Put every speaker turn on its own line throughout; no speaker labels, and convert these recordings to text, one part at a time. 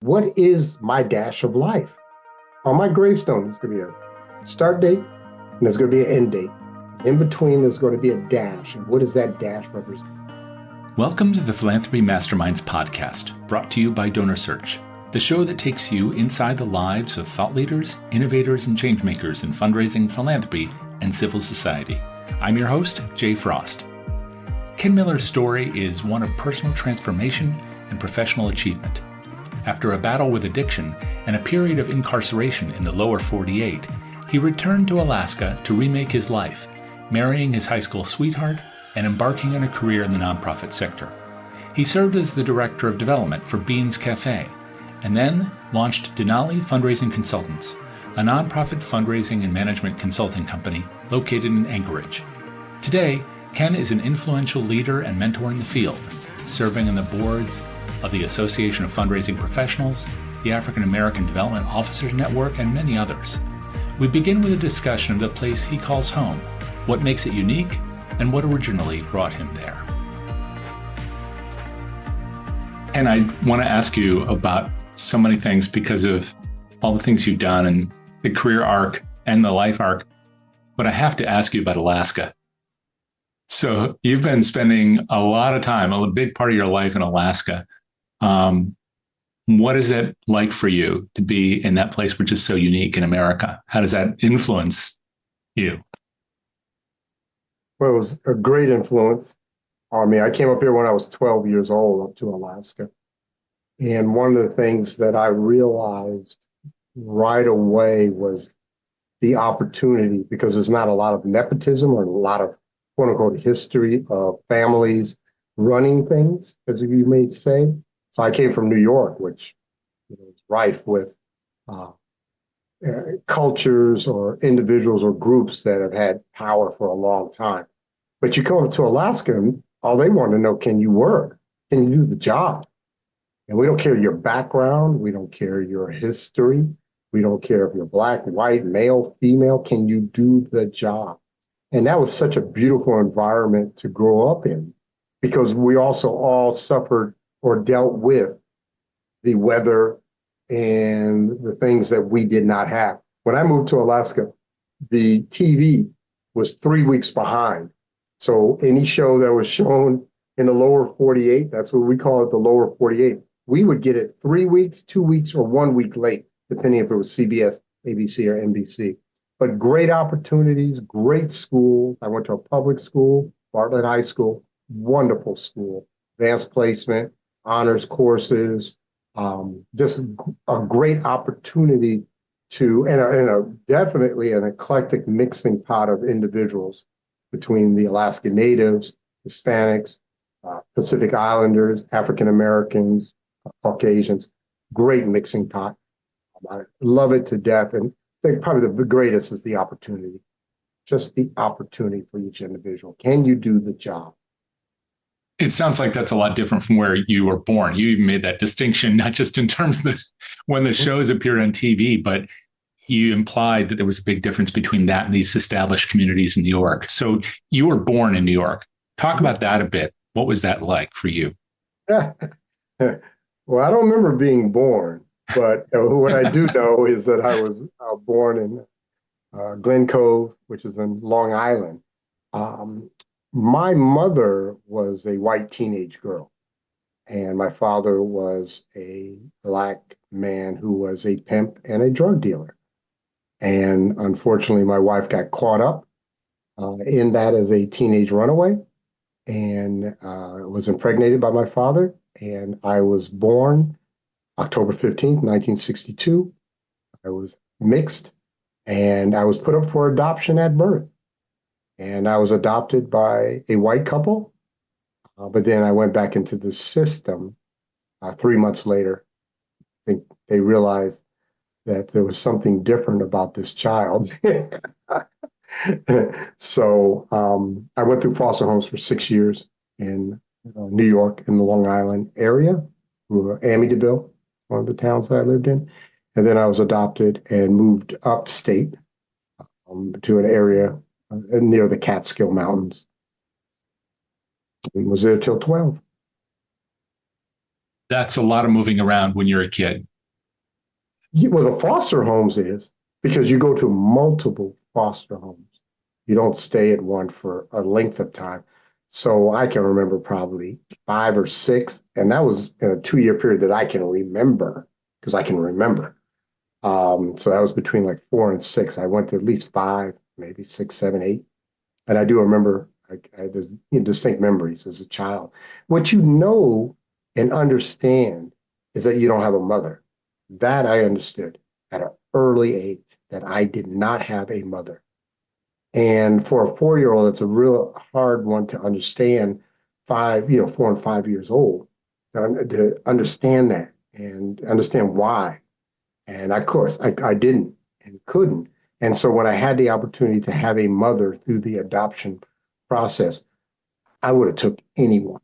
What is my dash of life? On my gravestone, there's going to be a start date and there's going to be an end date. In between, there's going to be a dash. And what does that dash represent?
Welcome to the Philanthropy Masterminds podcast, brought to you by DonorSearch, the show that takes you inside the lives of thought leaders, innovators, and changemakers in fundraising, philanthropy, and civil society. I'm your host, Jay Frost. Ken Miller's story is one of personal transformation and professional achievement. After a battle with addiction and a period of incarceration in the lower 48, he returned to Alaska to remake his life, marrying his high school sweetheart and embarking on a career in the nonprofit sector. He served as the director of development for Beans Café, and then launched Denali Fundraising Consultants, a nonprofit fundraising and management consulting company located in Anchorage. Today, Ken is an influential leader and mentor in the field, serving on the boards of the Association of Fundraising Professionals, the African American Development Officers Network, and many others. We begin with a discussion of the place he calls home, what makes it unique, and what originally brought him there. And I want to ask you about so many things because of all the things you've done and the career arc and the life arc, but I have to ask you about Alaska. So you've been spending a lot of time, a big part of your life in Alaska. What is that like for you to be in that place, which is so unique in America? How does that influence you?
Well, it was a great influence on me. I came up here when I was 12 years old up to Alaska. And one of the things that I realized right away was the opportunity, because there's not a lot of nepotism or a lot of quote unquote history of families running things, as you may say. So I came from New York, which is rife with cultures or individuals or groups that have had power for a long time. But you come to Alaska, and all they want to know, can you work? Can you do the job? And we don't care your background. We don't care your history. We don't care if you're black, white, male, female. Can you do the job? And that was such a beautiful environment to grow up in, because we also all suffered or dealt with the weather and the things that we did not have. When I moved to Alaska, the TV was 3 weeks behind. So any show that was shown in the lower 48, that's what we call it, the lower 48, we would get it 3 weeks, 2 weeks, or 1 week late, depending if it was CBS, ABC, or NBC. But great opportunities, great school. I went to a public school, Bartlett High School, wonderful school, advanced placement, honors courses, just a great opportunity to, and definitely an eclectic mixing pot of individuals between the Alaska Natives, Hispanics, Pacific Islanders, African Americans, Caucasians, great mixing pot. I love it to death. And I think probably the greatest is the opportunity, just the opportunity for each individual. Can you do the job?
It sounds like that's a lot different from where you were born. You even made that distinction, not just in terms of when the shows appeared on TV, but you implied that there was a big difference between that and these established communities in New York. So you were born in New York. Talk about that a bit. What was that like for you?
Well, I don't remember being born, but what I do know is that I was born in Glen Cove, which is in Long Island. My mother was a white teenage girl, and my father was a black man who was a pimp and a drug dealer. And unfortunately, my wife got caught up in that as a teenage runaway and was impregnated by my father. And I was born October 15th, 1962. I was mixed, and I was put up for adoption at birth. And I was adopted by a white couple, but then I went back into the system 3 months later. I think they realized that there was something different about this child. So I went through foster homes for 6 years in New York, in the Long Island area, Amityville, one of the towns that I lived in. And then I was adopted and moved upstate to an area near the Catskill Mountains, and was there till 12.
That's a lot of moving around when you're a kid.
Well, the foster homes is because you go to multiple foster homes. You don't stay at one for a length of time. So I can remember probably five or six, and that was in a 2 year period that I can remember because I can remember. So that was between like four and six. I went to at least five, maybe six, seven, eight. And I do remember I had distinct memories as a child. What you know and understand is that you don't have a mother. That I understood at an early age that I did not have a mother. And for a 4 year old, it's a real hard one to understand 4 and 5 years old to understand that and understand why. And of course, I didn't and couldn't. And so when I had the opportunity to have a mother through the adoption process, I would have took anyone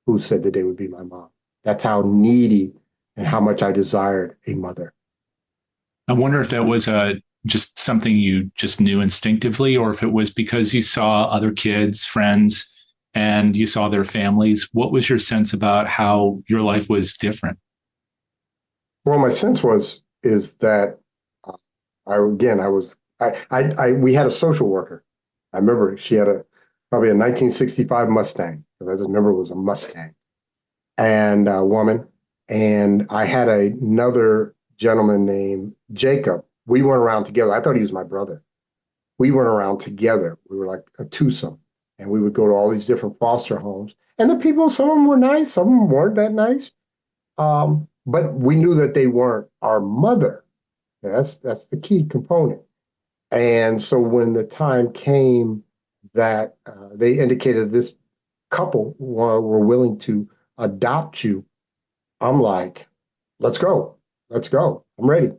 who said that they would be my mom. That's how needy and how much I desired a mother.
I wonder if that was just something you just knew instinctively, or if it was because you saw other kids, friends, and you saw their families. What was your sense about how your life was different?
Well, my sense is that we had a social worker. I remember she had probably a 1965 Mustang. I just remember it was a Mustang and a woman. And I had another gentleman named Jacob. We went around together. I thought he was my brother. We went around together. We were like a twosome. And we would go to all these different foster homes. And the people, some of them were nice, some of them weren't that nice. But we knew that they weren't our mother. That's the key component. And so when the time came that they indicated this couple were willing to adopt you, I'm like, let's go. Let's go. I'm ready.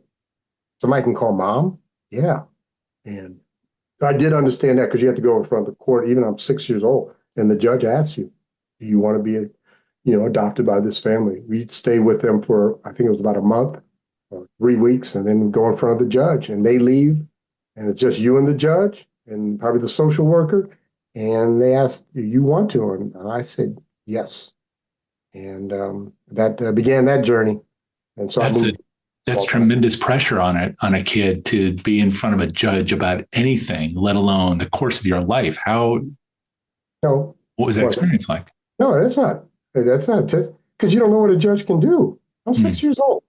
Somebody can call mom. Yeah. And I did understand that because you have to go in front of the court. Even I'm 6 years old, and the judge asks you, "Do you want to be, adopted by this family?" We'd stay with them for I think it was about a month or 3 weeks, and then go in front of the judge. And they leave, and it's just you and the judge, and probably the social worker. And they asked, "Do you want to?" And I said, "Yes." And that began that journey. And so I
That's a
moved.
that's tremendous pressure on a kid to be in front of a judge about anything, let alone the course of your life.
No,
What was that
well,
experience like?
no, that's not. That's not just because you don't know what a judge can do. I'm
Hmm.
6 years old.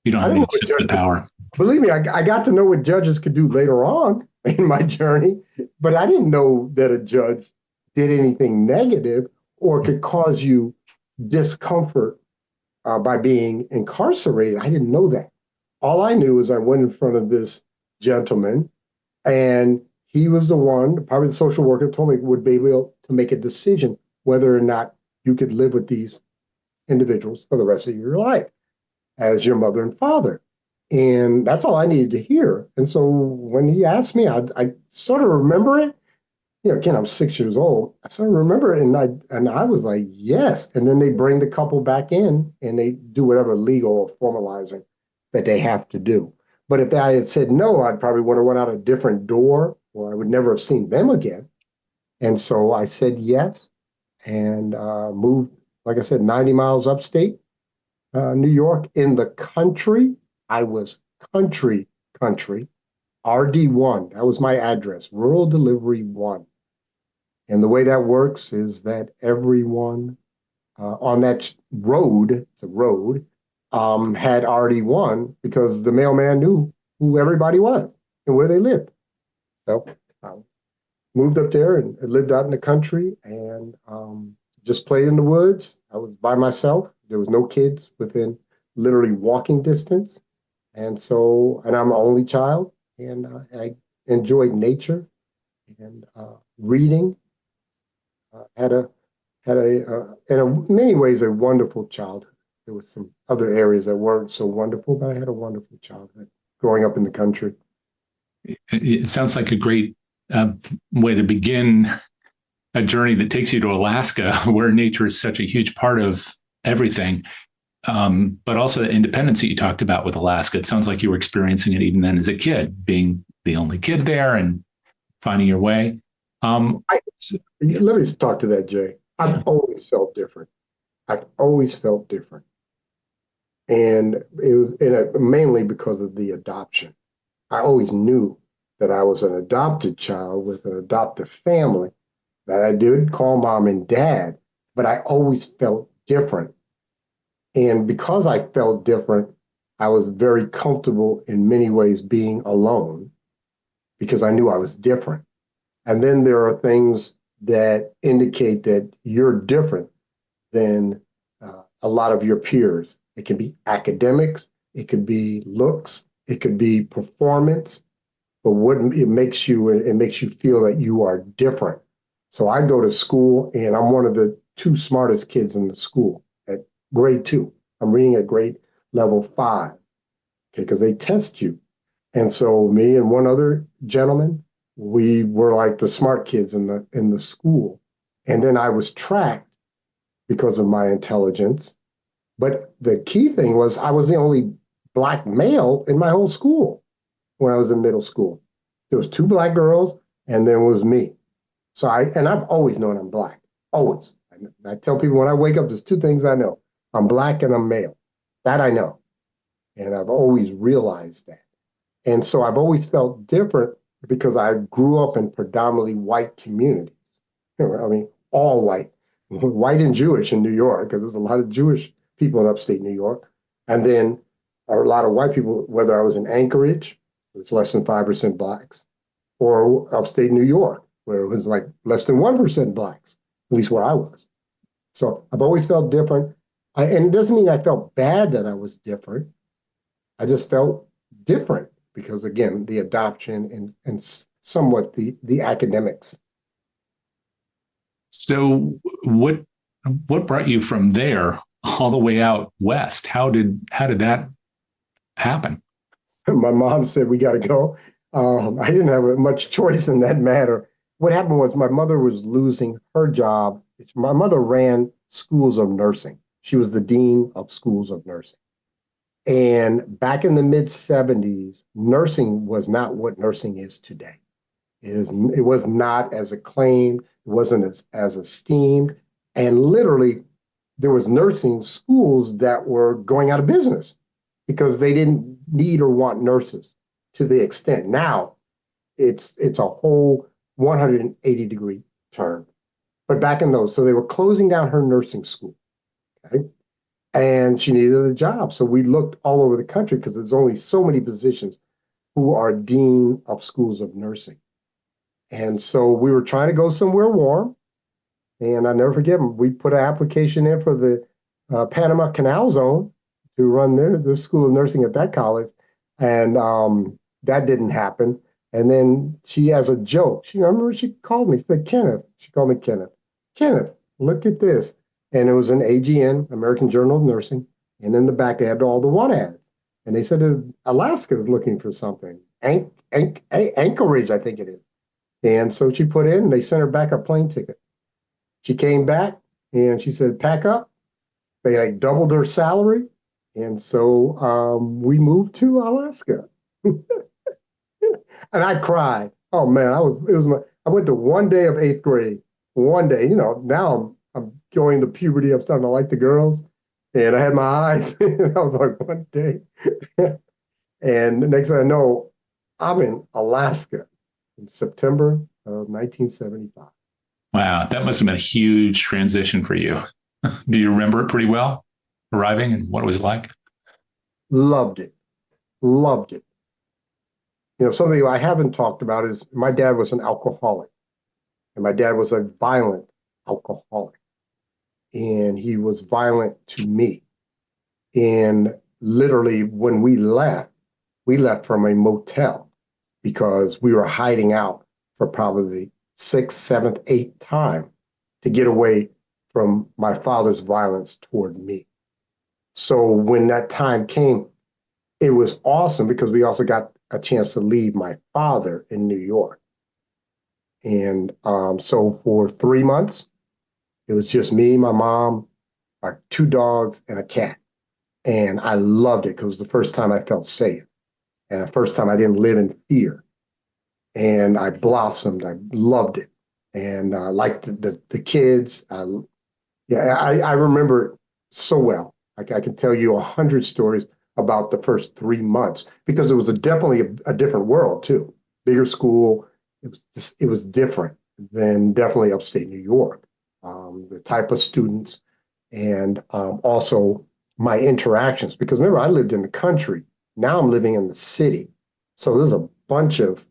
You don't
I
have
didn't know
any
what
sense of
judge
the
could.
power.
Believe me, I got to know what judges could do later on in my journey, but I didn't know that a judge did anything negative or could cause you discomfort by being incarcerated. I didn't know that. All I knew is I went in front of this gentleman, and he was the one, probably the social worker, told me would be able to make a decision whether or not you could live with these individuals for the rest of your life as your mother and father. And that's all I needed to hear. And so when he asked me, I sort of remember it. Again, I'm 6 years old. I sort of remember it, and I was like, yes. And then they bring the couple back in, and they do whatever legal or formalizing that they have to do. But if I had said no, I'd probably would have went out a different door, or I would never have seen them again. And so I said yes, and moved, like I said, 90 miles upstate New York in the country. I was country, RD1. That was my address, Rural Delivery 1. And the way that works is that everyone on that road, it's a road, had RD1 because the mailman knew who everybody was and where they lived. So I moved up there and lived out in the country and just played in the woods. I was by myself. There was no kids within literally walking distance. And I'm an only child, and I enjoyed nature and reading. Had a in many ways a wonderful childhood. There were some other areas that weren't so wonderful, but I had a wonderful childhood growing up in the country.
It sounds like a great uh, way to begin a journey that takes you to Alaska, where nature is such a huge part of everything. But also the independence that you talked about with Alaska. It sounds like you were experiencing it even then as a kid, being the only kid there and finding your way. Um,
I, Let me talk to that, Jay.
yeah.
I've always felt different. I've always felt different. And it was mainly because of the adoption. I always knew that I was an adopted child with an adoptive family, that I did call mom and dad, but I always felt different. And because I felt different, I was very comfortable in many ways being alone because I knew I was different. And then there are things that indicate that you're different than a lot of your peers. It can be academics, it could be looks, it could be performance, but what it makes you feel that you are different. So I go to school and I'm one of the two smartest kids in the school at grade two. I'm reading at grade level 5, okay, because they test you. And so me and one other gentleman, we were like the smart kids in the school. And then I was tracked because of my intelligence. But the key thing was I was the only black male in my whole school when I was in middle school. There was 2 black girls, and there was me. I've always known I'm black, always. I tell people when I wake up, there's 2 things I know: I'm black and I'm male. That I know, and I've always realized that. And so I've always felt different because I grew up in predominantly white communities. I mean, all white, white and Jewish in New York, because there's a lot of Jewish people in upstate New York. And then a lot of white people, whether I was in Anchorage, it's less than 5% blacks, or upstate New York, where it was like less than 1% blacks, at least where I was. So I've always felt different. And it doesn't mean I felt bad that I was different. I just felt different because, again, the adoption and somewhat the academics.
So what brought you from there all the way out west? How did that happen?
My mom said, we got to go. I didn't have much choice in that matter. What happened was my mother was losing her job. My mother ran schools of nursing. She was the dean of schools of nursing. And back in the mid 70s, nursing was not what nursing is today. It was not as acclaimed, it wasn't as esteemed. And literally, there was nursing schools that were going out of business because they didn't need or want nurses to the extent. Now it's a whole 180-degree turn. But back in those, so they were closing down her nursing school. Okay. And she needed a job. So we looked all over the country because there's only so many positions who are dean of schools of nursing. And so we were trying to go somewhere warm. And I never forget, we put an application in for the Panama Canal Zone to run the School of Nursing at that college. And that didn't happen. And then she, as a joke, she called me, she said, Kenneth, she called me Kenneth, look at this. And it was an AGN, American Journal of Nursing. And in the back, they had all the want ads. And they said, Alaska is looking for something. Anchorage, I think it is. And so she put in, and they sent her back a plane ticket. She came back, and she said, pack up. They like doubled her salary. And so we moved to Alaska. And I cried. Oh, man, I went to one day of 8th grade. One day, now I'm going to puberty. I'm starting to like the girls. And I had my eyes. And I was like, one day. And the next thing I know, I'm in Alaska in September of 1975.
Wow, that must have been a huge transition for you. Do you remember it pretty well, arriving and what it was like?
Loved it. Loved it. Something I haven't talked about is my dad was an alcoholic. And my dad was a violent alcoholic. And he was violent to me. And literally, when we left from a motel because we were hiding out for probably the 6th, 7th, 8th time to get away from my father's violence toward me. So when that time came, it was awesome because we also got a chance to leave my father in New York. And so for 3 months, it was just me, my mom, our 2 dogs, and a cat. And I loved it because it was the first time I felt safe and the first time I didn't live in fear. And I blossomed. I loved it. And I liked the kids. I remember it so well. I can tell you 100 stories about the first 3 months because it was definitely a different world too. Bigger school. It was different than definitely upstate New York. The type of students and also my interactions. Because remember, I lived in the country. Now I'm living in the city. So there's a bunch of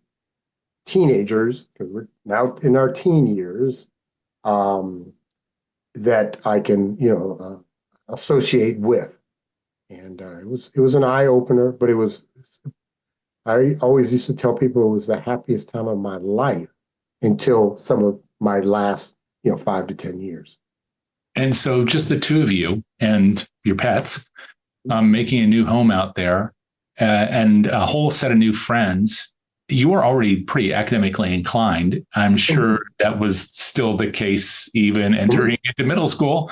teenagers, because we're now in our teen years, that I can, associate with. And it was an eye opener, but I always used to tell people it was the happiest time of my life until some of my last, 5 to 10 years.
And so just the two of you and your pets making a new home out there and a whole set of new friends. You were already pretty academically inclined. I'm sure that was still the case even entering into middle school.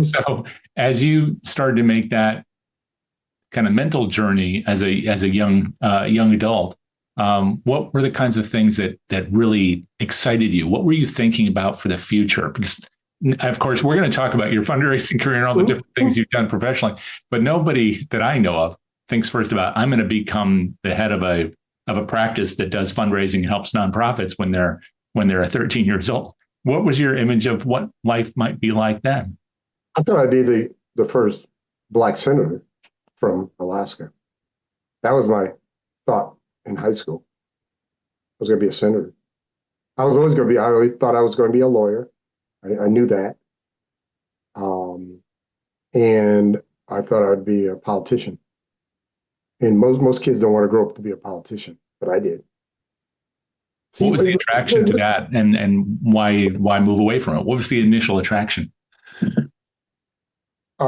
So as you started to make that kind of mental journey as a young adult, what were the kinds of things that really excited you? What were you thinking about for the future? Because of course, we're going to talk about your fundraising career and all the different things you've done professionally, but nobody that I know of thinks first about, I'm going to become the head of a practice that does fundraising and helps nonprofits when they're 13 years old. What was your image of what life might be like then?
I thought I'd be the first Black senator from Alaska. That was my thought in high school. I was going to be a senator. I always thought I was going to be a lawyer. I knew that. And I thought I would be a politician. And most kids don't want to grow up to be a politician, but I did.
What was the attraction to that, and why move away from it? What was the initial attraction?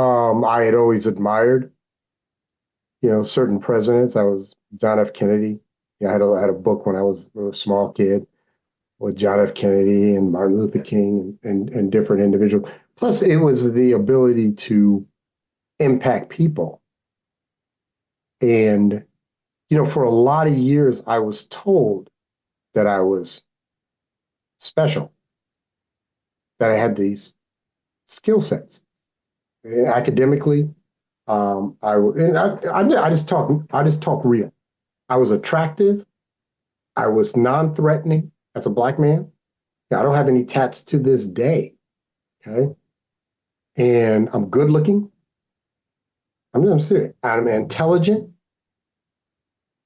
I had always admired, certain presidents. I was John F. Kennedy. I had a book when I was a small kid with John F. Kennedy and Martin Luther King and different individuals. Plus, it was the ability to impact people. And, for a lot of years, I was told that I was special, that I had these skill sets. And academically, I just talk real. I was attractive. I was non-threatening as a Black man. I don't have any tats to this day. Okay. And I'm good looking. I'm serious. I'm intelligent.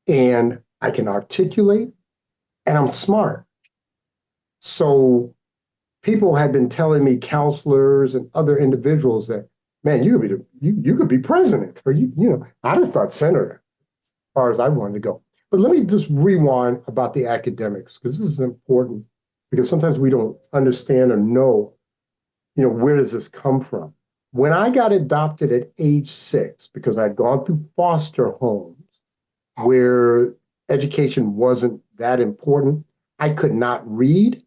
And I can articulate. And I'm smart. So people had been telling me, counselors and other individuals, that, man, you could be president, or I just thought senator as far as I wanted to go. But let me just rewind about the academics, because this is important, because sometimes we don't understand or know, where does this come from? When I got adopted at age 6, because I'd gone through foster homes where education wasn't that important, I could not read.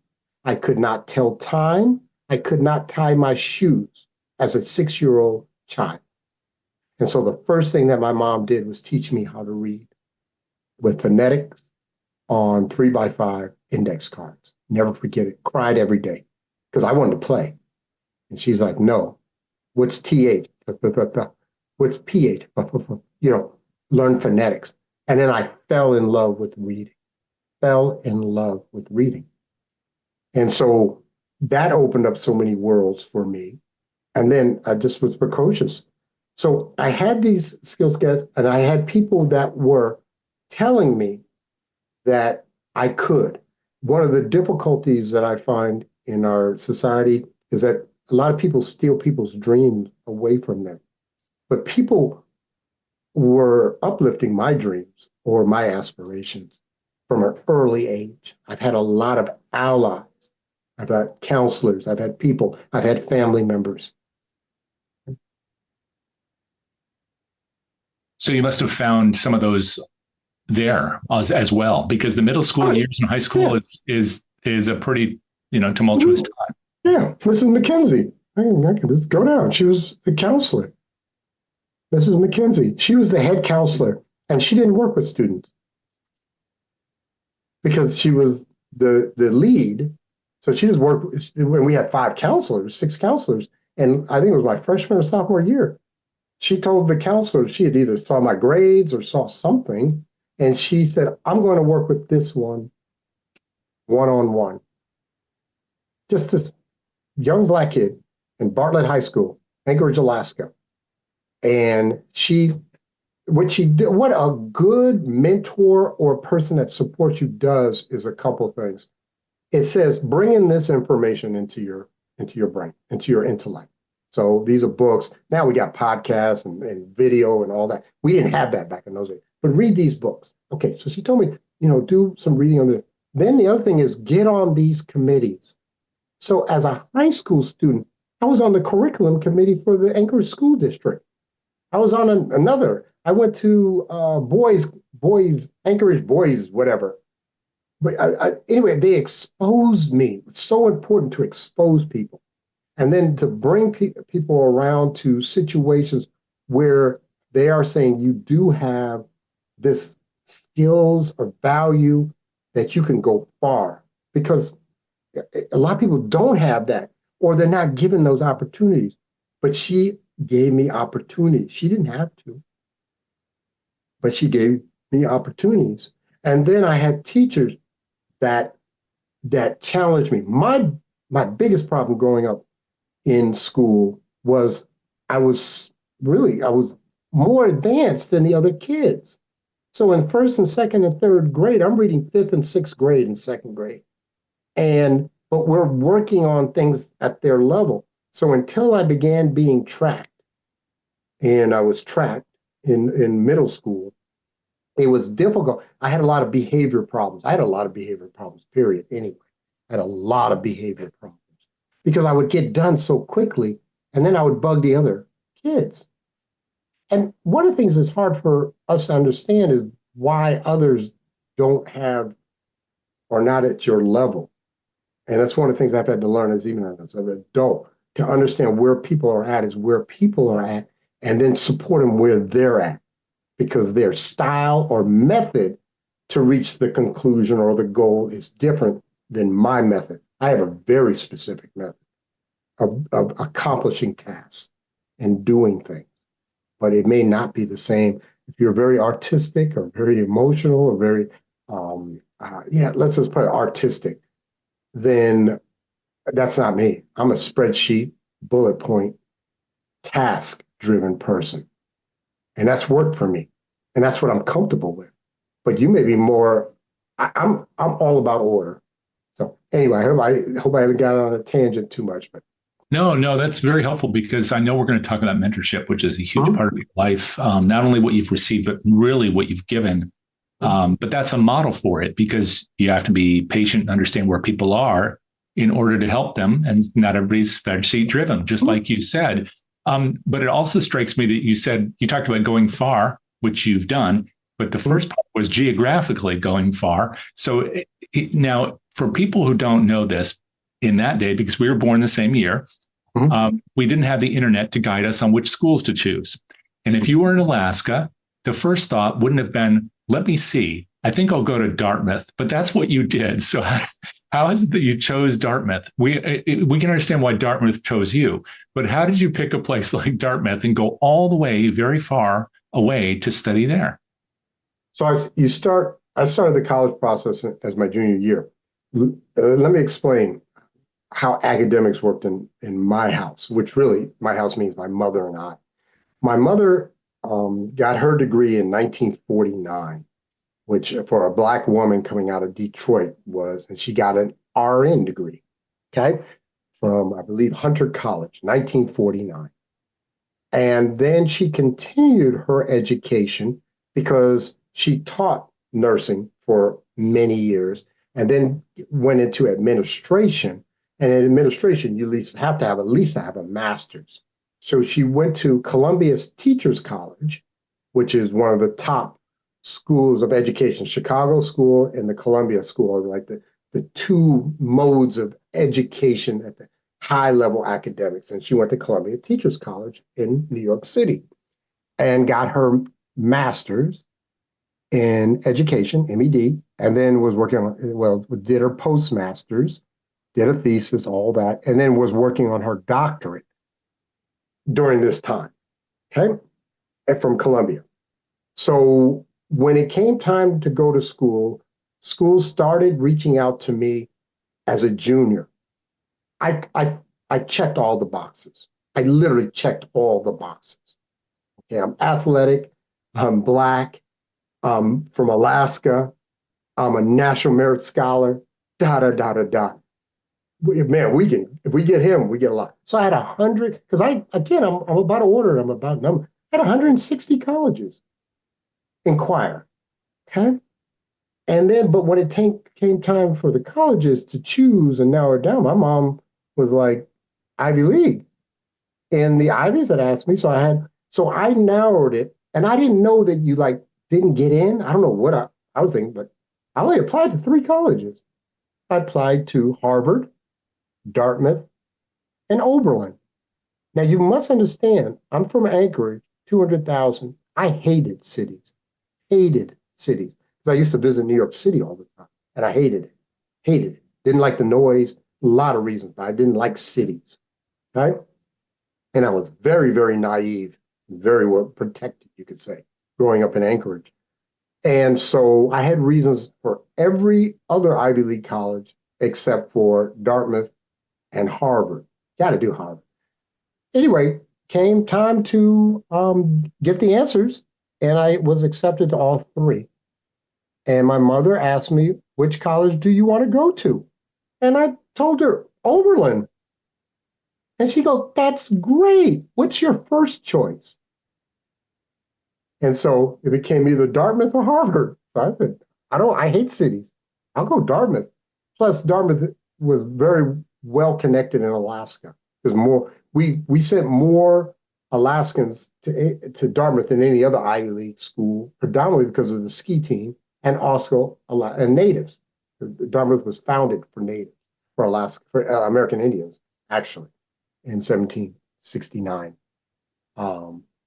I could not tell time. I could not tie my shoes as a 6-year-old child. And so the first thing that my mom did was teach me how to read with phonetics on 3x5 index cards. Never forget it. Cried every day because I wanted to play. And she's like, no, what's TH? What's PH? Learn phonetics. And then I fell in love with reading. And so that opened up so many worlds for me. And then I just was precocious. So I had these skill sets, and I had people that were telling me that I could. One of the difficulties that I find in our society is that a lot of people steal people's dreams away from them. But people were uplifting my dreams or my aspirations from an early age. I've had a lot of allies. I've had counselors. I've had people. I've had family members.
So you must have found some of those there as well, because the middle school years and high school is a pretty tumultuous time.
Yeah, Mrs. McKenzie. I can just go down. She was the counselor. Mrs. McKenzie. She was the head counselor, and she didn't work with students because she was the lead. So she just worked when we had 6 counselors, and I think it was my freshman or sophomore year. she told the counselor she had either saw my grades or saw something. And she said, I'm going to work with this one-on-one. Just this young black kid in Bartlett High School, Anchorage, Alaska. And what a good mentor or person that supports you does is a couple things. It says, bring in this information into your brain, into your intellect. So these are books. Now we got podcasts and video and all that. We didn't have that back in those days, but read these books. Okay, so she told me, do some reading on this. Then the other thing is get on these committees. So as a high school student, I was on the curriculum committee for the Anchorage School District. I was on I went to Anchorage boys, whatever. But anyway, they exposed me. It's so important to expose people. And then to bring people around to situations where they are saying you do have this skills or value that you can go far. Because a lot of people don't have that, or they're not given those opportunities. But she gave me opportunities. She didn't have to, but she gave me opportunities. And then I had teachers that challenged me. My biggest problem growing up in school was I was more advanced than the other kids. So in first and second and third grade, I'm reading fifth and sixth grade and second grade. But we're working on things at their level. So until I began being tracked, and I was tracked in middle school, it was difficult. I had a lot of behavior problems. Period. Anyway, I had a lot of behavior problems because I would get done so quickly and then I would bug the other kids. And one of the things that's hard for us to understand is why others don't have or not at your level. And that's one of the things I've had to learn as an adult, to understand where people are at and then support them where they're at, because their style or method to reach the conclusion or the goal is different than my method. I have a very specific method of accomplishing tasks and doing things, but it may not be the same. If you're very artistic or very emotional or very, let's just put it artistic, then that's not me. I'm a spreadsheet, bullet point, task-driven person. And that's worked for me. And that's what I'm comfortable with. But you may be more, I'm all about order. So anyway, I hope I haven't got on a tangent too much, but
No, that's very helpful because I know we're going to talk about mentorship, which is a huge part of your life. Not only what you've received, but really what you've given. But that's a model for it because you have to be patient and understand where people are in order to help them. And not everybody's spreadsheet driven, just like you said. But it also strikes me that you talked about going far, which you've done, but the first part was geographically going far. So now for people who don't know this, in that day, because we were born the same year, we didn't have the internet to guide us on which schools to choose. And if you were in Alaska, the first thought wouldn't have been, let me see, I think I'll go to Dartmouth, but that's what you did. So how is it that you chose Dartmouth? We can understand why Dartmouth chose you, but how did you pick a place like Dartmouth and go all the way very far away to study there?
So I started the college process as my junior year. Let me explain how academics worked in my house, which really my house means my mother and I. My mother got her degree in 1949, which for a Black woman coming out of Detroit and she got an RN degree, okay, from, I believe, Hunter College, 1949. And then she continued her education because she taught nursing for many years and then went into administration. And in administration, you have to have a master's. So she went to Columbia's Teachers College, which is one of the top schools of education. Chicago School and the Columbia School are like the two modes of education at the high level academics. And she went to Columbia Teachers College in New York City and got her master's in education, MED, and then was did her postmaster's, did a thesis, all that, and then was working on her doctorate during this time. Okay. from Columbia. So when it came time to go to school, schools started reaching out to me as a junior. I checked all the boxes. I literally checked all the boxes. Okay, I'm athletic, I'm Black, I'm from Alaska, I'm a National Merit Scholar, da da da da da. Man, if we get him, we get a lot. So I had 100, because I'm about to order, I'm about number. I had 160 colleges inquire. Okay. And then, but when it came time for the colleges to choose and narrow it down, my mom was like, Ivy League. And the Ivies had asked me, so I narrowed it, and I didn't know that you like didn't get in. I don't know what I was thinking, but I only applied to 3 colleges. I applied to Harvard, Dartmouth, and Oberlin. Now you must understand, I'm from Anchorage, 200,000. I hated cities. Hated cities. Because I used to visit New York City all the time, and I hated it. Hated it. Didn't like the noise. A lot of reasons, but I didn't like cities. Right? And I was very, very naive, very well protected, you could say, growing up in Anchorage. And so I had reasons for every other Ivy League college except for Dartmouth and Harvard. Got to do Harvard. Anyway, came time to get the answers, and I was accepted to all 3. And my mother asked me, which college do you want to go to? And I told her, Oberlin. And she goes, that's great. What's your first choice? And so it became either Dartmouth or Harvard. So I said, I hate cities. I'll go Dartmouth. Plus, Dartmouth was very well connected in Alaska. There's more, we sent more Alaskans to Dartmouth than any other Ivy League school, predominantly because of the ski team and also and natives. Dartmouth was founded for natives, for Alaska, for American Indians, actually, in 1769.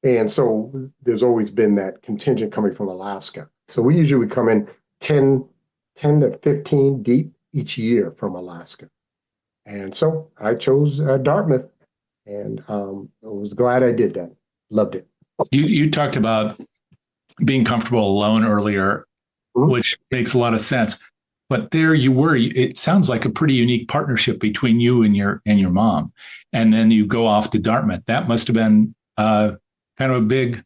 And so there's always been that contingent coming from Alaska. So we usually come in 10 to 15 deep each year from Alaska. And so I chose Dartmouth, and I was glad I did that. Loved it.
You talked about being comfortable alone earlier, which makes a lot of sense. But there you were. It sounds like a pretty unique partnership between you and your mom. And then you go off to Dartmouth. That must have been kind of a big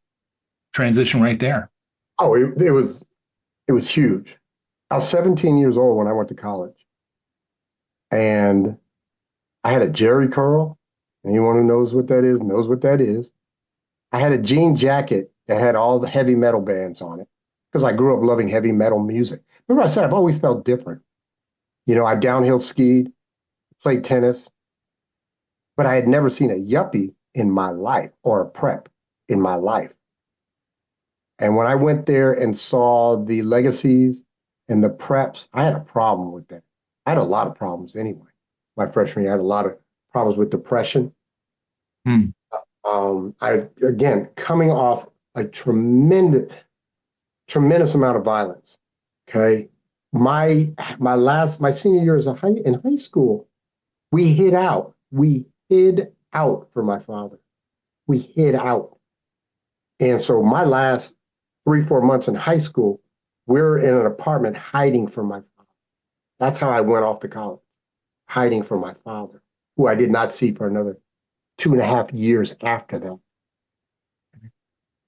transition right there.
Oh, it was huge. I was 17 years old when I went to college, and I had a Jerry curl. Anyone who knows what that is knows what that is. I had a jean jacket that had all the heavy metal bands on it because I grew up loving heavy metal music. Remember I said I've always felt different. You know, I downhill skied, played tennis, but I had never seen a yuppie in my life or a prep in my life. And when I went there and saw the legacies and the preps, I had a problem with that. I had a lot of problems anyway. My freshman year, I had a lot of problems with depression. Again, coming off a tremendous amount of violence. Okay, my senior year in high school, we hid out. We hid out for my father. We hid out, and so my last 3-4 months in high school, we're in an apartment hiding from my father. That's how I went off to college, hiding from my father, who I did not see for another 2.5 years after that,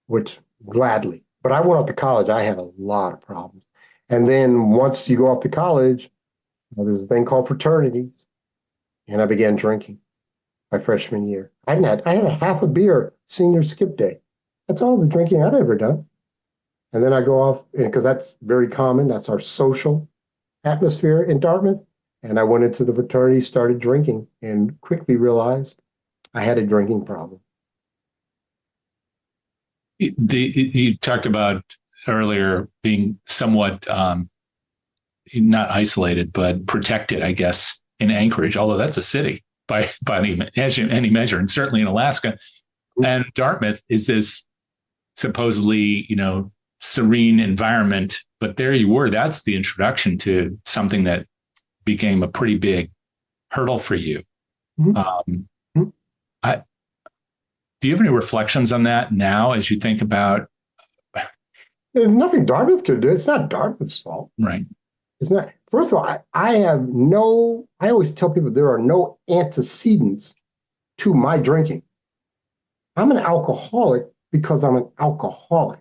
which gladly. But I went off to college, I had a lot of problems. And then once you go off to college, there's a thing called fraternities. And I began drinking my freshman year. I had a half a beer senior skip day. That's all the drinking I'd ever done. And then I go off, because that's very common. That's our social atmosphere in Dartmouth. And I went into the fraternity, started drinking, and quickly realized I had a drinking problem.
You talked about earlier being somewhat not isolated, but protected, I guess, in Anchorage, although that's a city by any measure, and certainly in Alaska. And Dartmouth is this supposedly, serene environment, but there you were. That's the introduction to something that became a pretty big hurdle for you. Do you have any reflections on that now as you think about?
There's nothing Dartmouth could do. It's not Dartmouth's fault.
Right.
It's not. First of all, I always tell people there are no antecedents to my drinking. I'm an alcoholic because I'm an alcoholic.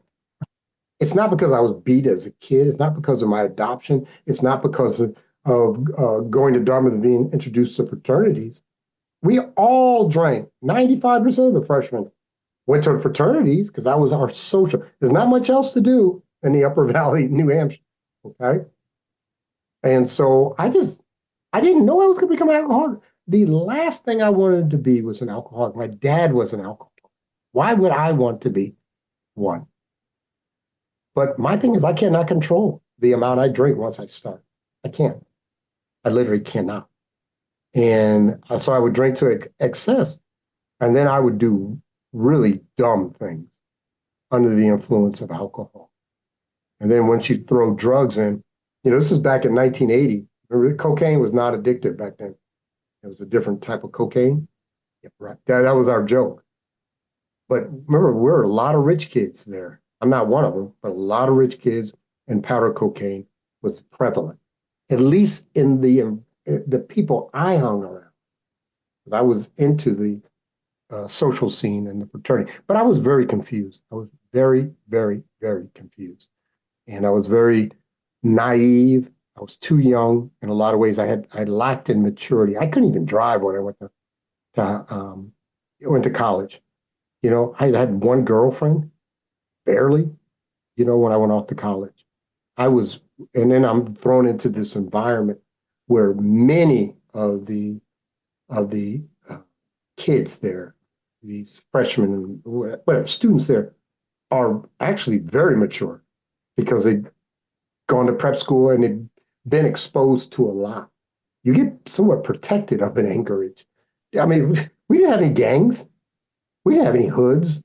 It's not because I was beat as a kid. It's not because of my adoption. It's not because of going to Dartmouth and being introduced to fraternities. We all drank. 95% of the freshmen went to fraternities because that was our social. There's not much else to do in the Upper Valley, New Hampshire. Okay. And so I didn't know I was going to become an alcoholic. The last thing I wanted to be was an alcoholic. My dad was an alcoholic. Why would I want to be one? But my thing is, I cannot control the amount I drink once I start. I can't. I literally cannot. And so I would drink to excess, and then I would do really dumb things under the influence of alcohol. And then once you throw drugs in, this is back in 1980. Remember, cocaine was not addictive back then. It was a different type of cocaine. Yeah, right. That was our joke. But remember, we're a lot of rich kids there. I'm not one of them, but a lot of rich kids, and powder cocaine was prevalent, at least in the people I hung around. I was into the social scene and the fraternity, but I was very confused. I was very, very, very confused. And I was very naive. I was too young in a lot of ways. I lacked in maturity. I couldn't even drive when I went to college. I had one girlfriend, barely, when I went off to college. And then I'm thrown into this environment where many of the kids there, these freshmen and whatever students there, are actually very mature because they've gone to prep school and they've been exposed to a lot. You get somewhat protected up in Anchorage. I mean, we didn't have any gangs. We didn't have any hoods.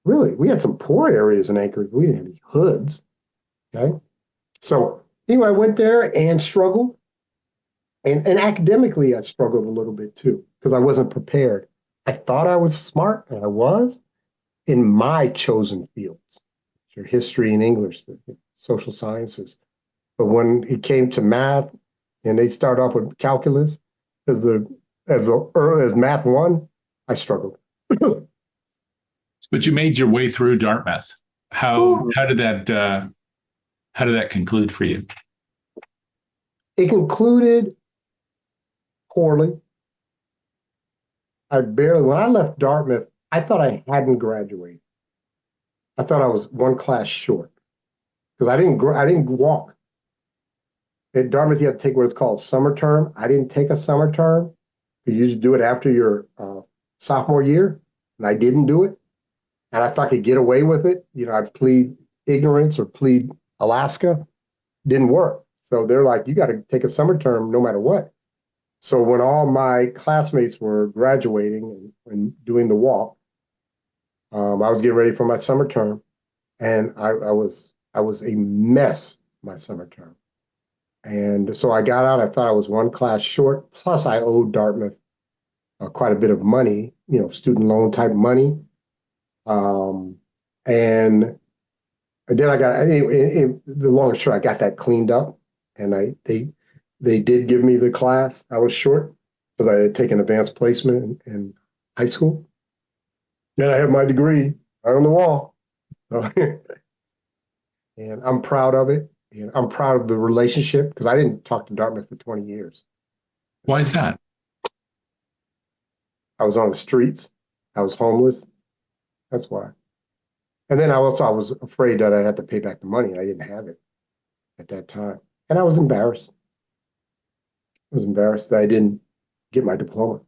Really, we had some poor areas in Anchorage. We didn't have any hoods. Okay. So anyway, I went there and struggled. And academically, I struggled a little bit too, because I wasn't prepared. I thought I was smart, and I was in my chosen fields, your history and English, the social sciences. But when it came to math, and they start off with calculus as early as math 1, I struggled.
But you made your way through Dartmouth. How did that conclude for you?
It concluded poorly. When I left Dartmouth, I thought I hadn't graduated. I thought I was one class short because I didn't walk. At Dartmouth, you have to take what is called summer term. I didn't take a summer term. You usually do it after your sophomore year, and I didn't do it. And I thought I could get away with it. I'd plead ignorance or plead Alaska. Didn't work. So they're like, you got to take a summer term no matter what. So when all my classmates were graduating and doing the walk, I was getting ready for my summer term, and I was a mess my summer term. And so I got out. I thought I was one class short. Plus, I owed Dartmouth quite a bit of money, student loan type money. And then I got the long and short. I got that cleaned up, and they did give me the class. I was short because I had taken advanced placement in high school. Then I have my degree right on the wall. And I'm proud of it. And I'm proud of the relationship because I didn't talk to Dartmouth for 20 years.
Why is that?
I was on the streets. I was homeless. That's why. And then I was afraid that I'd have to pay back the money. I didn't have it at that time. And I was embarrassed. I was embarrassed that I didn't get my diploma,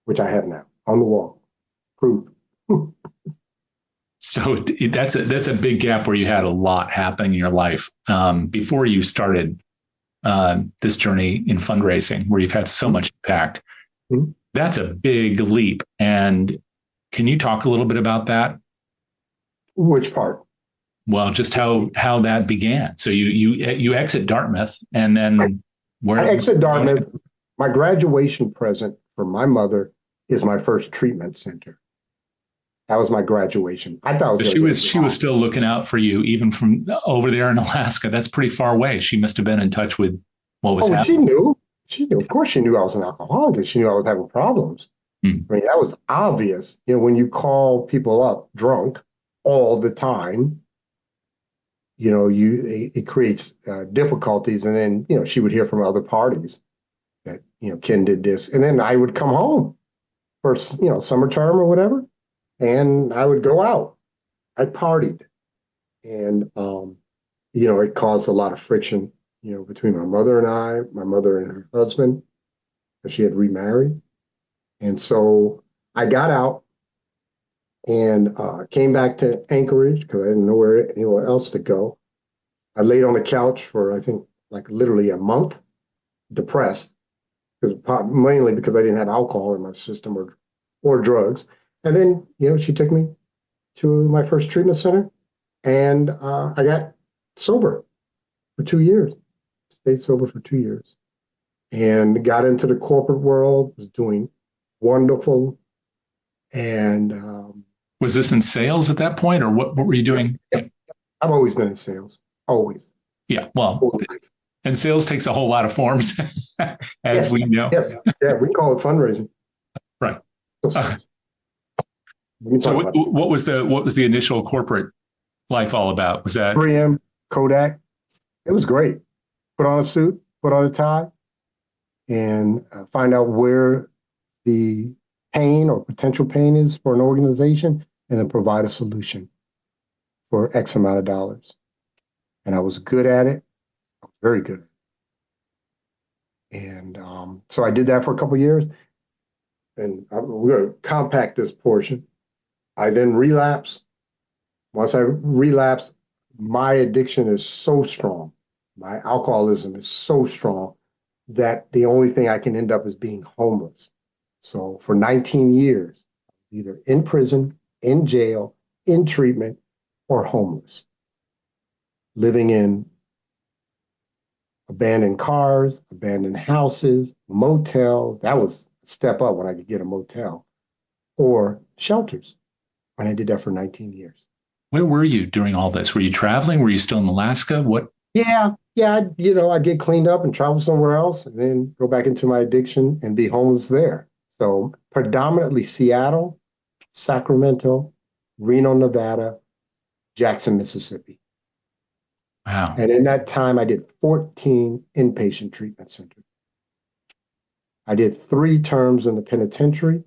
which I have now on the wall. Proved.
So that's a big gap where you had a lot happening in your life before you started this journey in fundraising, where you've had so much impact. Mm-hmm. That's a big leap. And can you talk a little bit about that?
Which part?
Well, just how that began. So you exit Dartmouth, and then
I exit Dartmouth. My graduation present for my mother is my first treatment center. That was my graduation. I thought I was
So
going to get a
she was
job.
still looking out for you, even from over there in Alaska. That's pretty far away. She must have been in touch with what was
Oh, she
happening.
knew. She knew. Of course, she knew I was an alcoholic, and she knew I was having problems.
Hmm.
I mean, that was obvious. When you call people up drunk all the time, it creates difficulties. And then, she would hear from other parties that, Ken did this. And then I would come home for, summer term or whatever, and I would go out. I partied. And, it caused a lot of friction, between my mother and I, my mother and her husband, because she had remarried. And so I got out and came back to Anchorage because I didn't know anywhere else to go. I laid on the couch for, I think, like literally a month, depressed, mainly because I didn't have alcohol in my system or drugs. And then, she took me to my first treatment center, and I got sober for 2 years, stayed sober for 2 years, and got into the corporate world, was doing wonderful. And
Was this in sales at that point, or what were you doing?
yep, I've always been in sales, always.
Yeah, well, and sales takes a whole lot of forms, as
Yes,
we know.
yes, yeah, we call it fundraising.
Right. So what was the initial corporate life all about? Was that
3M, Kodak? It was great. Put on a suit, put on a tie, and find out where the pain or potential pain is for an organization, and then provide a solution for X amount of dollars. And I was good at it, very good. And so I did that for a couple of years, and we're going to compact this portion. I then relapsed. Once I relapsed, my addiction is so strong, my alcoholism is so strong that the only thing I can end up is being homeless. So for 19 years, either in prison, in jail, in treatment, or homeless, living in abandoned cars, abandoned houses, motels. That was a step up when I could get a motel, or shelters. And I did that for 19 years.
Where were you during all this? Were you traveling? Were you still in Alaska? What?
Yeah. I'd get cleaned up and travel somewhere else, and then go back into my addiction and be homeless there. So predominantly Seattle, Sacramento, Reno, Nevada, Jackson, Mississippi.
Wow.
And in that time, I did 14 inpatient treatment centers. I did 3 terms in the penitentiary.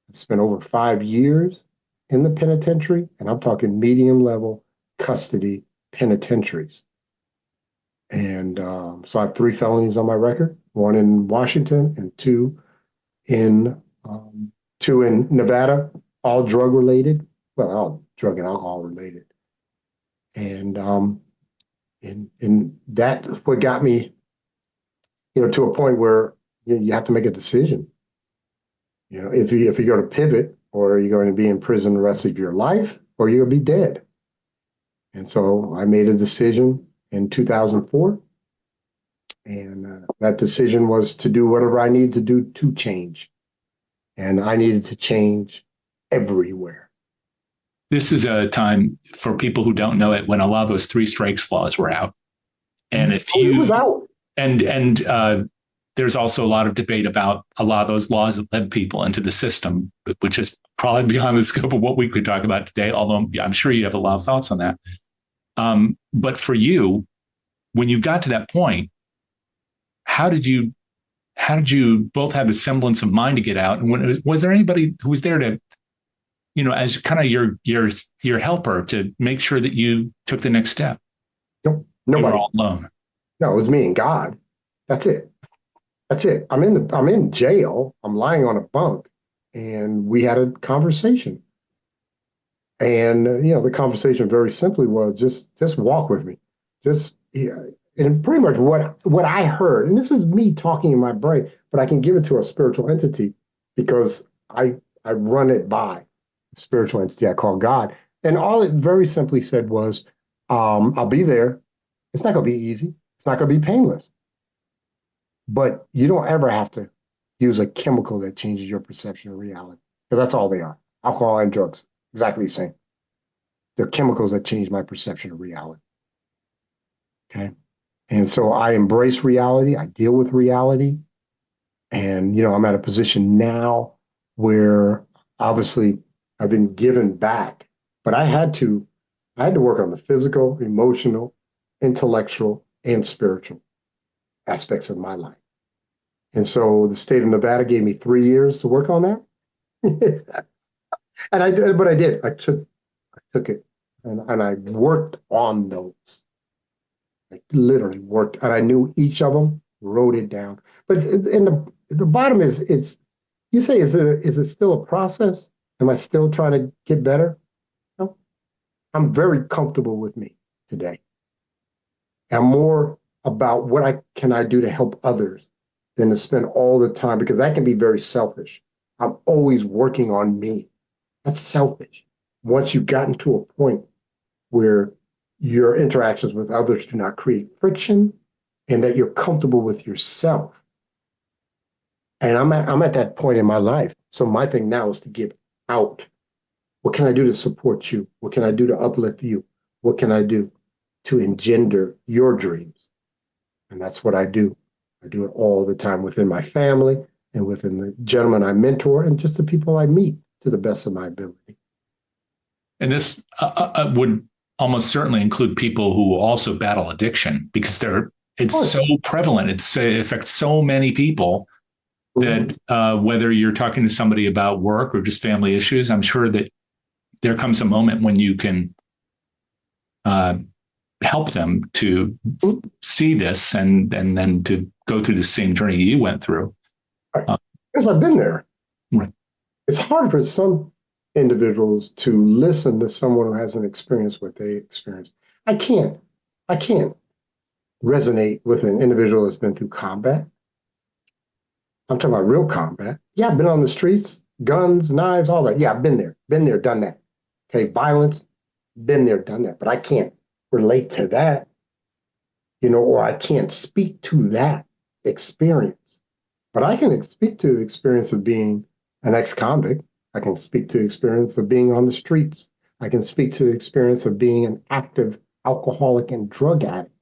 I spent over 5 years in the penitentiary, and I'm talking medium level custody penitentiaries. And so I have 3 felonies on my record, 1 in Washington and 2 in Nevada, all drug related. Well, all drug and alcohol related. And that's what got me, to a point where you have to make a decision. If you're going to pivot, or are you going to be in prison the rest of your life, or you're going to be dead. And so I made a decision in 2004. And that decision was to do whatever I needed to do to change. And I needed to change everywhere.
This is a time, for people who don't know it, when a lot of those 3 strikes laws were out. And if
it was out.
And there's also a lot of debate about a lot of those laws that led people into the system, which is probably beyond the scope of what we could talk about today, although I'm sure you have a lot of thoughts on that. But for you, when you got to that point, how did you both have the semblance of mind to get out? And was there anybody who was there to, as kind of your helper to make sure that you took the next step?
Nope, nobody.
You were all alone.
No, it was me and God. That's it. I'm in jail. I'm lying on a bunk, and we had a conversation. And the conversation very simply was just walk with me. And pretty much what I heard, and this is me talking in my brain, but I can give it to a spiritual entity because I run it by a spiritual entity I call God. And all it very simply said was, I'll be there. It's not going to be easy. It's not going to be painless. But you don't ever have to use a chemical that changes your perception of reality. Because that's all they are. Alcohol and drugs, exactly the same. They're chemicals that change my perception of reality. Okay. And so I embrace reality. I deal with reality. And, I'm at a position now where obviously I've been given back, but I had to work on the physical, emotional, intellectual, and spiritual aspects of my life. And so the state of Nevada gave me 3 years to work on that. And I did, but I did. I took it and I worked on those. I literally worked, and I knew each of them, wrote it down. But in the bottom is you say, is it still a process? Am I still trying to get better? No, I'm very comfortable with me today. I'm more about what can I do to help others than to spend all the time, because that can be very selfish. I'm always working on me. That's selfish. Once you've gotten to a point where your interactions with others do not create friction and that you're comfortable with yourself. And I'm at that point in my life. So my thing now is to give out. What can I do to support you? What can I do to uplift you? What can I do to engender your dreams? And that's what I do. I do it all the time within my family and within the gentlemen I mentor and just the people I meet to the best of my ability.
And this would almost certainly include people who also battle addiction, because it's so prevalent. It affects so many people that whether you're talking to somebody about work or just family issues, I'm sure that there comes a moment when you can help them to see this and then to go through the same journey you went through.
Because I've been there.
Right.
It's hard for some individuals to listen to someone who hasn't experienced what they experienced. I can't resonate with an individual that's been through combat. I'm talking about real combat. Yeah, I've been on the streets, guns, knives, all that. Yeah, I've been there, done that. Okay, violence, been there, done that. But I can't relate to that, or I can't speak to that experience. But I can speak to the experience of being an ex-convict. I can speak to the experience of being on the streets. I can speak to the experience of being an active alcoholic and drug addict.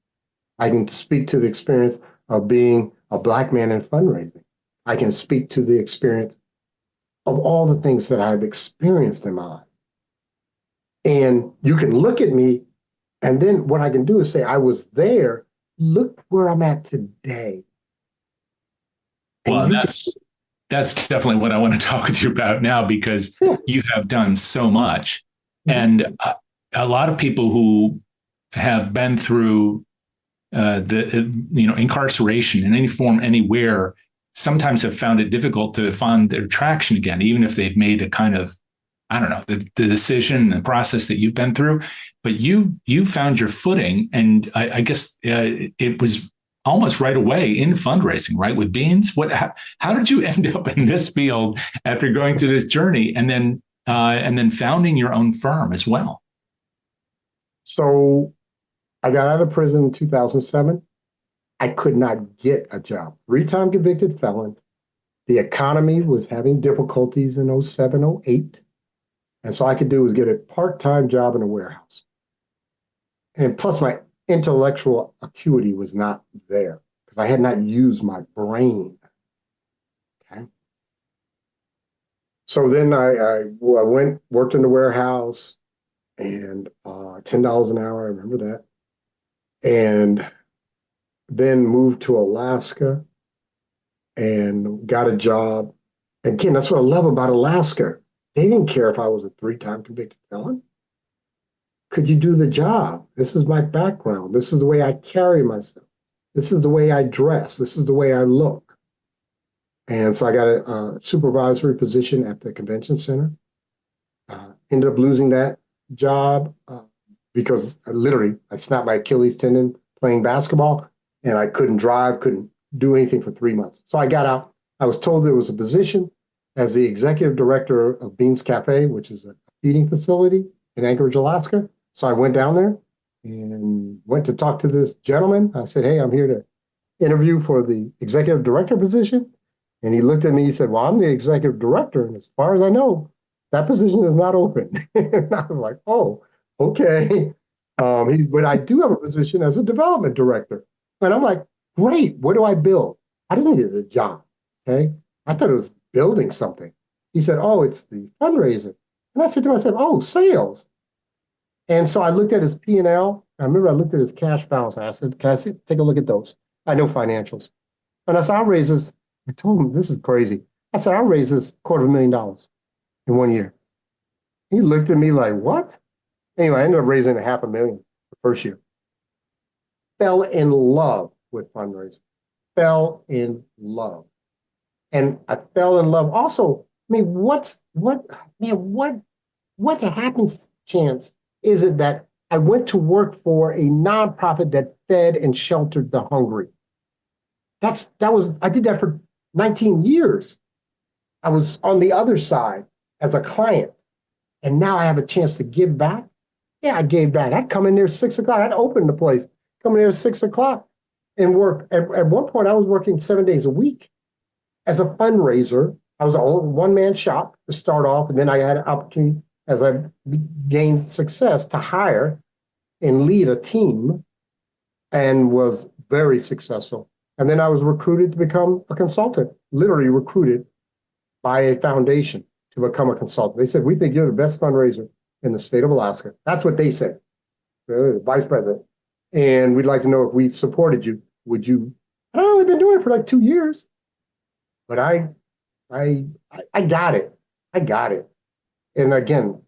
I can speak to the experience of being a Black man in fundraising. I can speak to the experience of all the things that I've experienced in my life. And you can look at me, and then what I can do is say, I was there. Look where I'm at today.
Well, that's definitely what I want to talk with you about now, because you have done so much. And a lot of people who have been through incarceration in any form, anywhere, sometimes have found it difficult to find their traction again, even if they've made a kind of, I don't know, the decision and the process that you've been through. But you found your footing, and I guess it was almost right away in fundraising, right? With Beans. How did you end up in this field after going through this journey, and then founding your own firm as well?
So I got out of prison in 2007. I could not get a job. 3-time convicted felon. The economy was having difficulties in 07, 08. And so all I could do was get a part-time job in a warehouse. And plus my intellectual acuity was not there because I had not used my brain. Okay. So then I worked in the warehouse, and $10 an hour, I remember that. And then moved to Alaska and got a job. Again, that's what I love about Alaska. They didn't care if I was a 3-time convicted felon. Could you do the job? This is my background. This is the way I carry myself. This is the way I dress. This is the way I look. And so I got a supervisory position at the convention center. Ended up losing that job because I snapped my Achilles tendon playing basketball, and I couldn't drive, couldn't do anything for 3 months. So I got out. I was told there was a position as the executive director of Beans Café, which is a feeding facility in Anchorage, Alaska. So I went down there and went to talk to this gentleman. I said, hey, I'm here to interview for the executive director position. And he looked at me, he said, well, I'm the executive director. And as far as I know, that position is not open. And I was like, oh, okay. But I do have a position as a development director. And I'm like, great, what do I build? I didn't need a job, okay? I thought it was building something. He said, oh, it's the fundraiser. And I said to myself, oh, sales. And so I looked at his P&L. I remember I looked at his cash balance. I said, can I take a look at those? I know financials. And I said, I'll raise this. I told him, this is crazy. I said, I'll raise this $250,000 in 1 year. He looked at me like, what? Anyway, I ended up raising $500,000 the first year. Fell in love with fundraising. Fell in love. And I fell in love also. I mean, what happens chance is it that I went to work for a nonprofit that fed and sheltered the hungry? I did that for 19 years. I was on the other side as a client, and now I have a chance to give back. Yeah, I gave back. I'd come in there at 6 o'clock. I'd open the place, come in there at 6 o'clock and work. At one point, I was working 7 days a week as a fundraiser. I was a one-man shop to start off, and then I had an opportunity as I gained success to hire and lead a team, and was very successful. And then I was recruited to become a consultant, literally recruited by a foundation to become a consultant. They said, we think you're the best fundraiser in the state of Alaska. That's what they said, the vice president. And we'd like to know if we supported you, would you? I've only been doing it for like 2 years, but I got it. I got it. And again,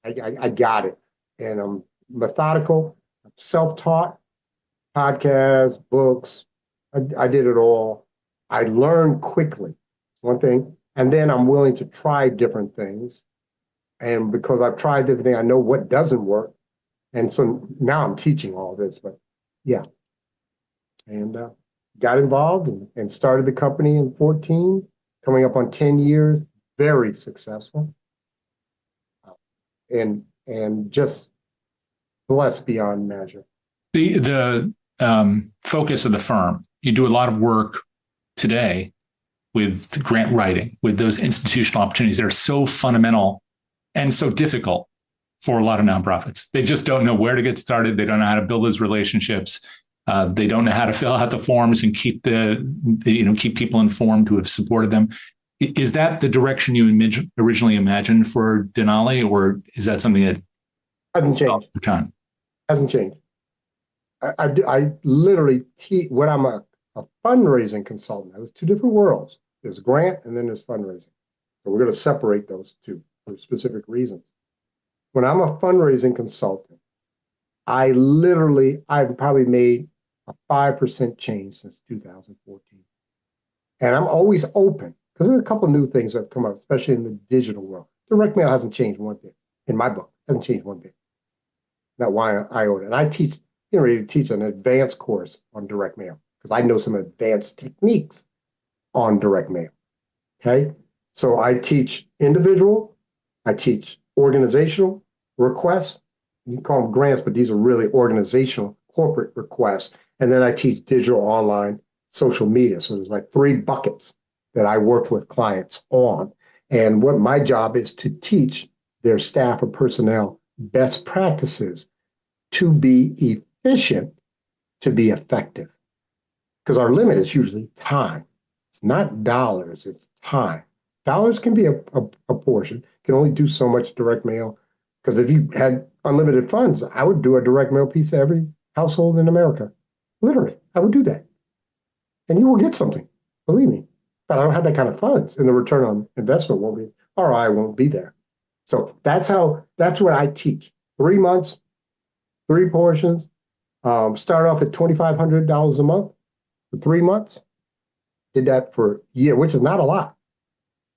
I got it. And I'm methodical, self-taught, podcasts, books. I did it all. I learned quickly, one thing. And then I'm willing to try different things. And because I've tried different things, I know what doesn't work. And so now I'm teaching all this, but yeah. And got involved and started the company in 14, coming up on 10 years, very successful. And just blessed beyond measure.
The focus of the firm, you do a lot of work today with grant writing, with those institutional opportunities that are so fundamental and so difficult for a lot of nonprofits. They just don't know where to get started. They don't know how to build those relationships. They don't know how to fill out the forms and keep keep people informed who have supported them. Is that the direction you originally imagined for Denali, or is that something that
hasn't changed?
Over time?
Hasn't changed. I literally teach when I'm a fundraising consultant. There's two different worlds. There's grant and then there's fundraising. So we're going to separate those two for specific reasons. When I'm a fundraising consultant, I've probably made a 5% change since 2014. And I'm always open because there's a couple of new things that have come up, especially in the digital world. Direct mail hasn't changed one bit. In my book, hasn't changed one bit. Not why I own it. And I teach an advanced course on direct mail because I know some advanced techniques on direct mail. Okay. So I teach individual, I teach organizational requests. You can call them grants, but these are really organizational corporate requests. And then I teach digital, online, social media. So there's like 3 buckets that I work with clients on. And what my job is to teach their staff or personnel best practices to be efficient, to be effective. Because our limit is usually time. It's not dollars, it's time. Dollars can be a portion, can only do so much direct mail. Because if you had unlimited funds, I would do a direct mail piece to every household in America. Literally, I would do that. And you will get something, believe me. But I don't have that kind of funds, and the return on investment won't be, ROI won't be there. So that's what I teach. 3 months, 3 portions. Start off at $2,500 a month for 3 months. Did that for a year, which is not a lot.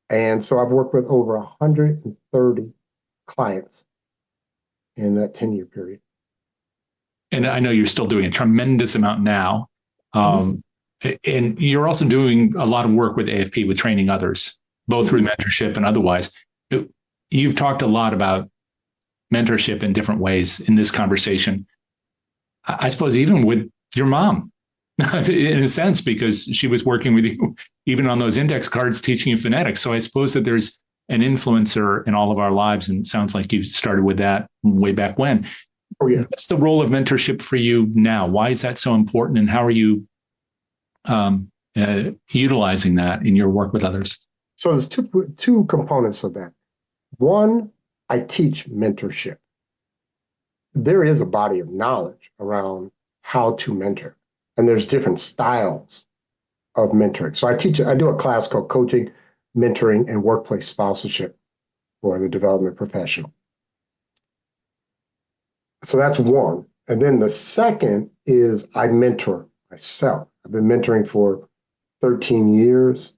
And so I've worked with over 130 clients in that 10-year period.
And I know you're still doing a tremendous amount now. And you're also doing a lot of work with AFP, with training others, both through mentorship and otherwise. You've talked a lot about mentorship in different ways in this conversation. I suppose even with your mom, In a sense, because she was working with you even on those index cards, teaching you phonetics. So I suppose that there's an influencer in all of our lives. And it sounds like you started with that way back when.
Oh, yeah.
What's the role of mentorship for you now? Why is that so important? And how are you utilizing that in your work with others?
So there's two components of that. One, I teach mentorship. There is a body of knowledge around how to mentor, and there's different styles of mentoring. So I do a class called Coaching, Mentoring, and Workplace Sponsorship for the development professional. So that's one. And then the second is I mentor myself. I've been mentoring for 13 years,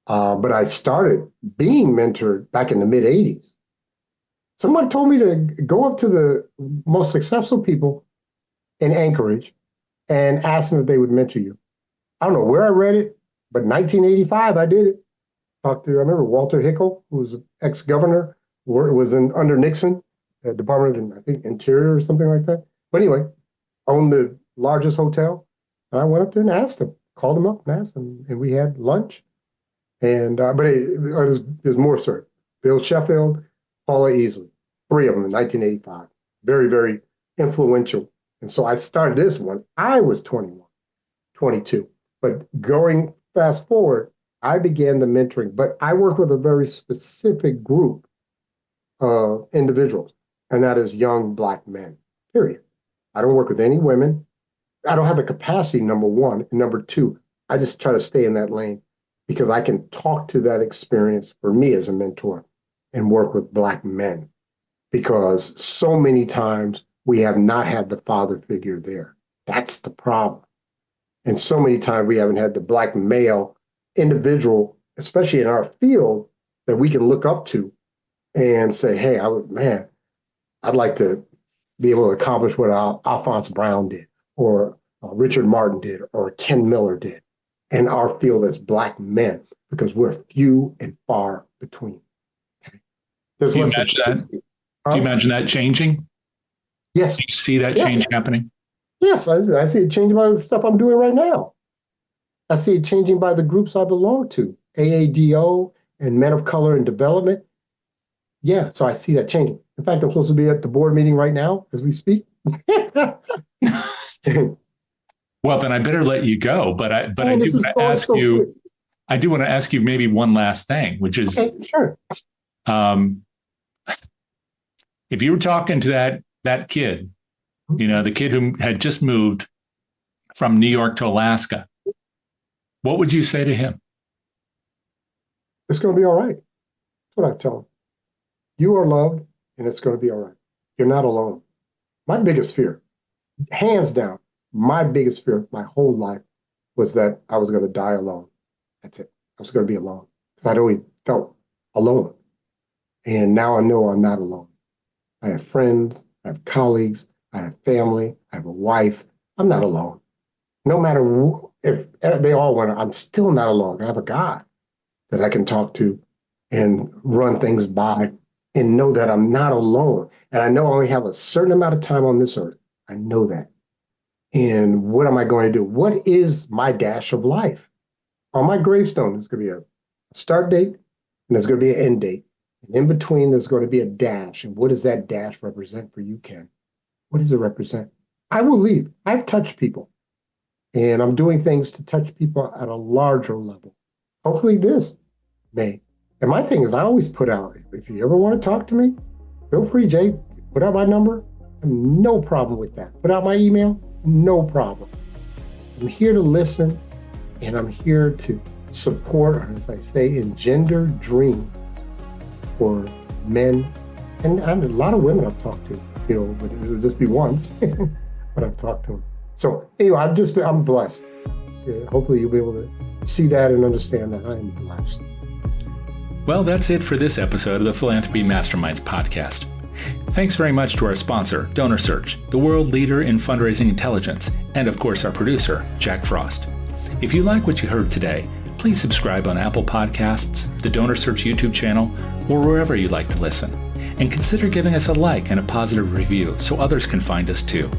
but I started being mentored back in the mid 80s. Someone told me to go up to the most successful people in Anchorage and ask them if they would mentor you. I don't know where I read it, but 1985, I did it. I remember Walter Hickel, who was ex-governor, was under Nixon, Department of, I think, Interior or something like that. But anyway, owned the largest hotel. And I went up there and asked him, called him up and asked him, and we had lunch. And but there's more, sir. Bill Sheffield, Paula Easley, three of them in 1985. Very, very influential. And so I started this one. I was 21, 22. But going fast forward, I began the mentoring. But I work with a very specific group of individuals, and that is young Black men, period. I don't work with any women. I don't have the capacity, number one. And number two, I just try to stay in that lane because I can talk to that experience for me as a mentor and work with Black men, because so many times we have not had the father figure there. That's the problem. And so many times we haven't had the Black male individual, especially in our field, that we can look up to and say, hey, I'd like to be able to accomplish what Alphonse Brown did, or Richard Martin did, or Ken Miller did, in our field as Black men, because we're few and far between. Okay?
Do you imagine that? Do you imagine that changing?
Yes.
Do you see that change happening?
Yes, I see it changing by the stuff I'm doing right now. I see it changing by the groups I belong to, AADO and Men of Color in Development. Yeah, so I see that changing. In fact, I'm supposed to be at the board meeting right now as we speak.
Well, then I better let you go. But I do want to ask you. Good. I do want to ask you maybe one last thing, which is,
sure.
If you were talking to that kid, the kid who had just moved from New York to Alaska, what would you say to him?
It's going to be all right. That's what I tell him. You are loved, and it's going to be all right. You're not alone. My biggest fear, hands down, my biggest fear my whole life was that I was going to die alone. That's it. I was going to be alone. I'd always felt alone. And now I know I'm not alone. I have friends, I have colleagues, I have family, I have a wife. I'm not alone. No matter if they all want to, I'm still not alone. I have a God that I can talk to and run things by and know that I'm not alone. And I know I only have a certain amount of time on this earth. I know that. And what am I going to do? What is my dash of life? On my gravestone, there's going to be a start date and there's going to be an end date. And in between, there's going to be a dash. And what does that dash represent for you, Ken? What does it represent? I will leave. I've touched people. And I'm doing things to touch people at a larger level. Hopefully this may. And my thing is, I always put out, if you ever want to talk to me, feel free, Jay. Put out my number. I have no problem with that. Put out my email. No problem. I'm here to listen, and I'm here to support, or as I say, engender dreams for men and a lot of women I've talked to. But it would just be once, but I've talked to them. So anyway, I'm blessed. Hopefully you'll be able to see that and understand that I am blessed.
Well, that's it for this episode of the Philanthropy Masterminds podcast. Thanks very much to our sponsor, DonorSearch, the world leader in fundraising intelligence, and of course our producer, Jack Frost. If you like what you heard today, please subscribe on Apple Podcasts, the DonorSearch YouTube channel, or wherever you like to listen. And consider giving us a like and a positive review so others can find us too.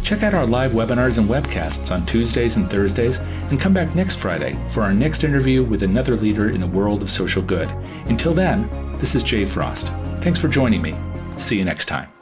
Check out our live webinars and webcasts on Tuesdays and Thursdays, and come back next Friday for our next interview with another leader in the world of social good. Until then, this is Jay Frost. Thanks for joining me. See you next time.